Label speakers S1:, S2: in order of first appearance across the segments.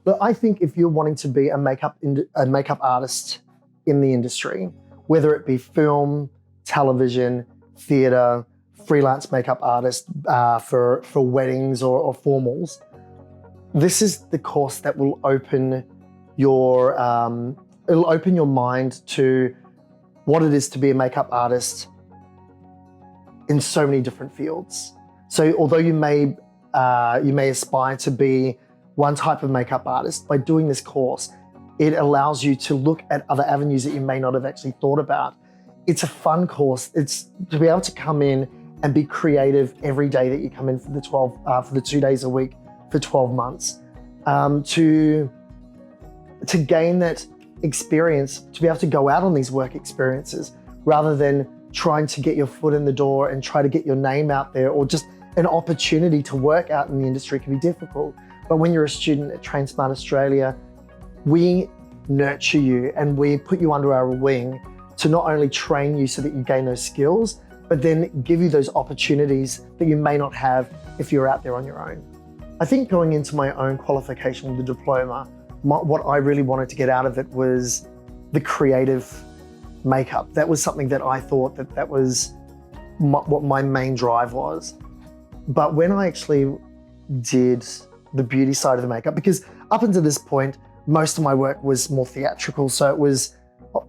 S1: But I think if you're wanting to be a makeup artist in the industry, whether it be film, television, theatre, freelance makeup artist for weddings or formals, this is the course that will open your mind to what it is to be a makeup artist in so many different fields. So although you may aspire to be one type of makeup artist, by doing this course, it allows you to look at other avenues that you may not have actually thought about. It's a fun course. It's to be able to come in and be creative every day that you come in for the 2 days a week for 12 months, to gain that experience, to be able to go out on these work experiences rather than trying to get your foot in the door and try to get your name out there, or just an opportunity to work out in the industry can be difficult. But when you're a student at TrainSmart Australia, we nurture you and we put you under our wing to not only train you so that you gain those skills, but then give you those opportunities that you may not have if you're out there on your own. I think going into my own qualification with the diploma, what I really wanted to get out of it was the creative makeup. That was something that I thought that was what my main drive was. But when I actually did the beauty side of the makeup, because up until this point, most of my work was more theatrical, so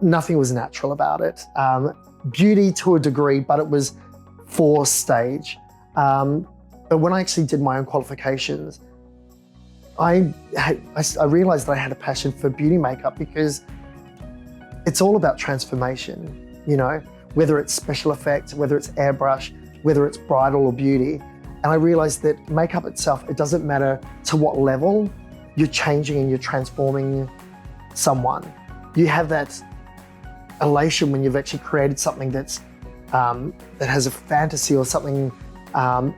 S1: nothing was natural about it. Beauty to a degree, but it was for stage. But when I actually did my own qualifications, I realized that I had a passion for beauty makeup, because it's all about transformation, whether it's special effects, whether it's airbrush, whether it's bridal or beauty. And I realized that makeup itself, it doesn't matter to what level you're changing and you're transforming someone. You have that elation when you've actually created something that has a fantasy or something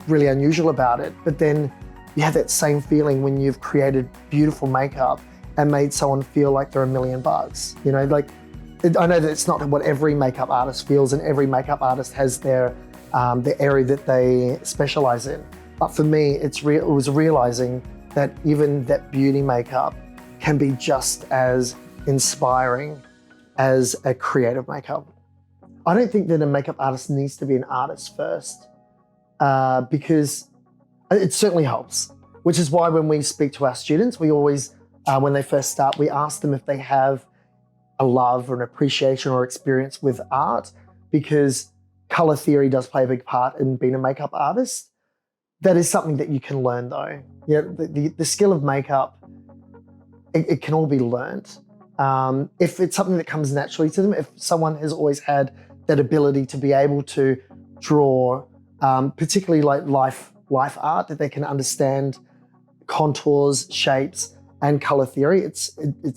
S1: really unusual about it. But then you have that same feeling when you've created beautiful makeup and made someone feel like they're $1 million. I know that it's not what every makeup artist feels, and every makeup artist has their area that they specialize in. But for me, it was realizing that even that beauty makeup can be just as inspiring as a creative makeup. I don't think that a makeup artist needs to be an artist first, because it certainly helps, which is why when we speak to our students, we always, when they first start, we ask them if they have a love or an appreciation or experience with art, because color theory does play a big part in being a makeup artist. That is something that you can learn though. The skill of makeup, it can all be learned. If it's something that comes naturally to them, if someone has always had that ability to be able to draw, particularly like life art, that they can understand contours, shapes, and color theory, it's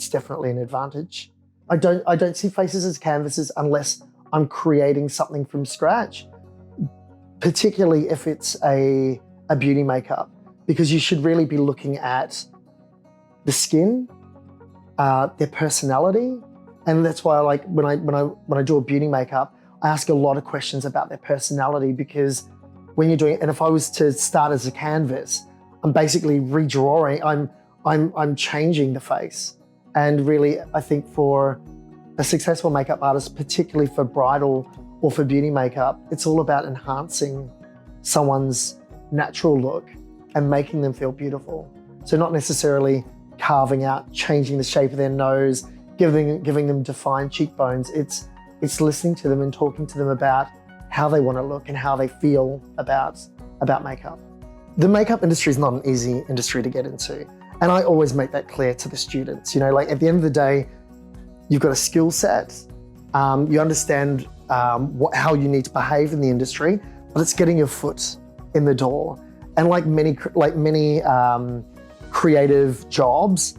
S1: definitely an advantage. I don't see faces as canvases unless I'm creating something from scratch, particularly if it's a beauty makeup, because you should really be looking at the skin, their personality, and that's why I like when I do a beauty makeup, I ask a lot of questions about their personality, because when you're doing it, and if I was to start as a canvas, I'm basically redrawing. I'm changing the face, and really, I think for a successful makeup artist, particularly for bridal or for beauty makeup, it's all about enhancing someone's natural look and making them feel beautiful. So not necessarily carving out, changing the shape of their nose, giving them defined cheekbones. It's listening to them and talking to them about how they want to look and how they feel about makeup. The makeup industry is not an easy industry to get into. And I always make that clear to the students. Like at the end of the day, you've got a skill set, you understand how you need to behave in the industry, but it's getting your foot in the door. And like many creative jobs,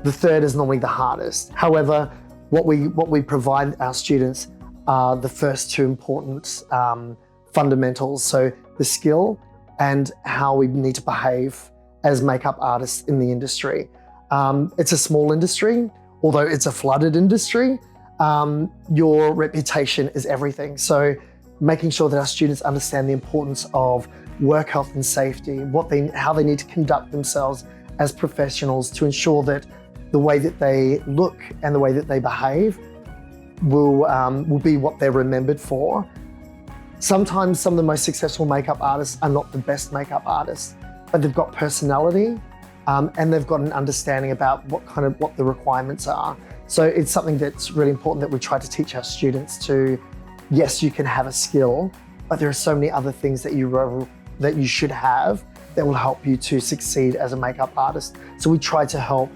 S1: the third is normally the hardest. However, what we provide our students are the first two important fundamentals. So the skill and how we need to behave as makeup artists in the industry. It's a small industry, although it's a flooded industry. your reputation is everything. So making sure that our students understand the importance of work health and safety, how they need to conduct themselves as professionals to ensure that the way that they look and the way that they behave will be what they're remembered for. Sometimes some of the most successful makeup artists are not the best makeup artists, but they've got personality and they've got an understanding about what the requirements are. So it's something that's really important that we try to teach our students to, yes, you can have a skill, but there are so many other things that you should have that will help you to succeed as a makeup artist. So we try to help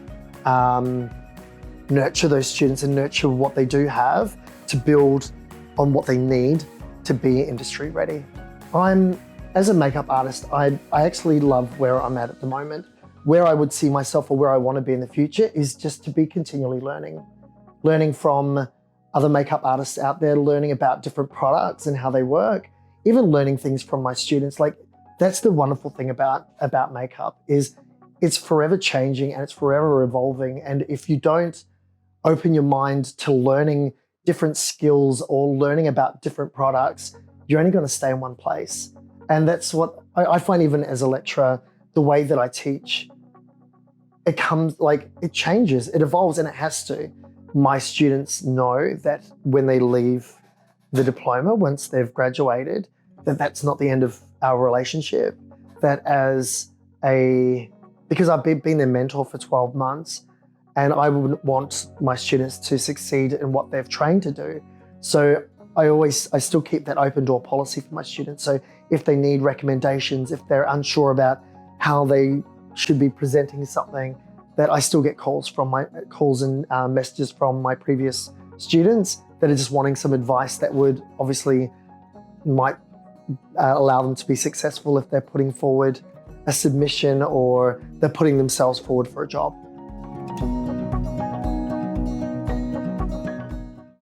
S1: nurture those students and nurture what they do have to build on what they need to be industry ready. As a makeup artist, I actually love where I'm at the moment. Where I would see myself or where I want to be in the future is just to be continually learning from other makeup artists out there, learning about different products and how they work, even learning things from my students. Like, that's the wonderful thing about makeup is it's forever changing and it's forever evolving. And if you don't open your mind to learning different skills or learning about different products, you're only going to stay in one place. And that's what I find, even as a lecturer, the way that I teach, it changes, it evolves, and it has to. My students know that when they leave the diploma, once they've graduated, that's not the end of our relationship. Because I've been their mentor for 12 months, and I would want my students to succeed in what they've trained to do. So I still keep that open door policy for my students. So if they need recommendations, if they're unsure about how they should be presenting something, that I still get calls and messages from my previous students that are just wanting some advice that would obviously might allow them to be successful if they're putting forward a submission or they're putting themselves forward for a job.